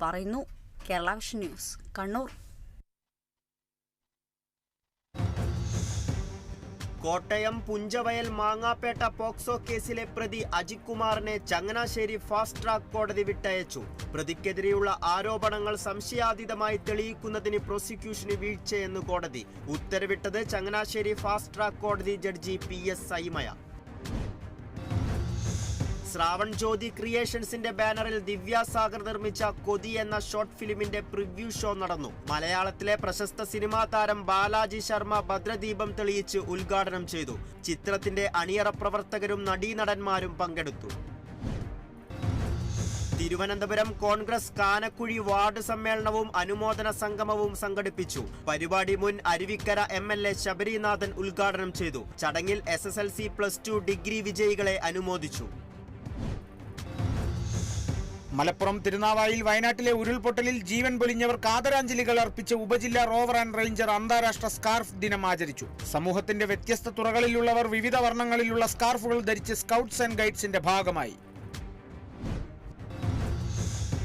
പറയുന്നു. Kerala vision news, Kannur. Kottayam Punchavayal Mangapetta POCSO കേസിലെ പ്രതി അജിത് കുമാറിനെ ചങ്ങനാശ്ശേരി ഫാസ്റ്റ് ട്രാക്ക് കോടതി വിട്ടയച്ചു. പ്രതിക്കെതിരെയുള്ള ആരോപണങ്ങൾ സംശയാതീതമായി തെളിയിക്കുന്നതിന് പ്രോസിക്യൂഷന് വീഴ്ചയെന്ന് കോടതി. ഉത്തരവിട്ടത് ചങ്ങനാശ്ശേരി ഫാസ്റ്റ് ട്രാക്ക് കോടതി ജഡ്ജി PS സൈമയ. ശ്രാവൺ ജ്യോതി ക്രിയേഷൻസിന്റെ ബാനറിൽ ദിവ്യ സാഗർ നിർമ്മിച്ച കൊതി എന്ന ഷോർട്ട് ഫിലിമിന്റെ പ്രിവ്യൂ ഷോ നടന്നു. മലയാളത്തിലെ പ്രശസ്ത സിനിമാ താരം ബാലാജി ശർമ്മ ഭദ്രദീപം തെളിയിച്ച് ഉദ്ഘാടനം ചെയ്തു. ചിത്രത്തിന്റെ അണിയറ പ്രവർത്തകരും നടീനടന്മാരും പങ്കെടുത്തു. തിരുവനന്തപുരം കോൺഗ്രസ് കാനക്കുഴി വാർഡ് സമ്മേളനവും അനുമോദന സംഗമവും സംഘടിപ്പിച്ചു. പരിപാടി മുൻ അരുവിക്കര MLA ശബരിനാഥൻ ഉദ്ഘാടനം ചെയ്തു. ചടങ്ങിൽ SSLC +2 ഡിഗ്രി വിജയികളെ അനുമോദിച്ചു. മലപ്പുറം തിരുനാവായിൽ വയനാട്ടിലെ ഉരുൾപൊട്ടലിൽ ജീവൻ പൊലിഞ്ഞവർക്ക് ആദരാഞ്ജലികൾ അർപ്പിച്ച് ഉപജില്ലാ റോവർ ആൻഡ് റേഞ്ചർ അന്താരാഷ്ട്ര സ്കാർഫ് ദിനം ആചരിച്ചു. സമൂഹത്തിന്റെ വ്യത്യസ്ത തുറകളിലുള്ളവർ വിവിധ വർണ്ണങ്ങളിലുള്ള സ്കാർഫുകൾ ധരിച്ച് സ്കൗട്ട്സ് ആൻഡ് ഗൈഡ്സിന്റെ ഭാഗമായി.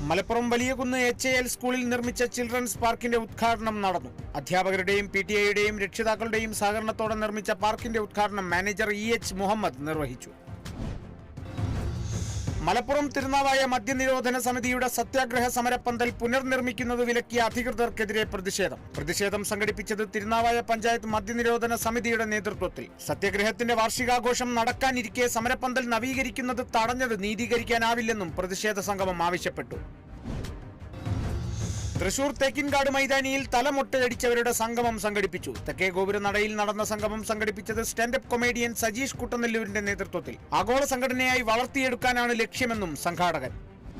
മലപ്പുറം വലിയകുന്ന് HAL സ്കൂളിൽ നിർമ്മിച്ച ചിൽഡ്രൻസ് പാർക്കിന്റെ ഉദ്ഘാടനം നടന്നു. അധ്യാപകരുടെയും PTA-യുടെയും രക്ഷിതാക്കളുടെയും സഹകരണത്തോടെ നിർമ്മിച്ച പാർക്കിന്റെ ഉദ്ഘാടനം മാനേജർ EH മുഹമ്മദ് നിർവഹിച്ചു. മലപ്പുറം തിരുനാവായ മദ്യനിരോധന സമിതിയുടെ സത്യാഗ്രഹ സമരപ്പന്തൽ പുനർനിർമ്മിക്കുന്നത് വിലക്കിയ അധികൃതർക്കെതിരെ പ്രതിഷേധം സംഘടിപ്പിച്ചത് തിരുനാവായ പഞ്ചായത്ത് മദ്യനിരോധന സമിതിയുടെ നേതൃത്വത്തിൽ. സത്യാഗ്രഹത്തിന്റെ വാർഷികാഘോഷം നടക്കാനിരിക്കെ സമരപ്പന്തൽ നവീകരിക്കുന്നത് തടഞ്ഞത് നീതീകരിക്കാനാവില്ലെന്നും പ്രതിഷേധ സംഗമം ആവശ്യപ്പെട്ടു. തൃശൂർ തേക്കിൻകാട് മൈതാനിയിൽ തലമൊട്ടയടിച്ചവരുടെ സംഗമം സംഘടിപ്പിച്ചു. തെക്കേ ഗോപുരനടയിൽ നടന്ന സംഗമം സംഘടിപ്പിച്ചത് സ്റ്റാൻഡപ്പ് കൊമേഡിയൻ സജീഷ് കുട്ടനെല്ലൂരിന്റെ നേതൃത്വത്തിൽ. ആഗോള സംഘടനയായി വളർത്തിയെടുക്കാനാണ് ലക്ഷ്യമെന്നും സംഘാടകൻ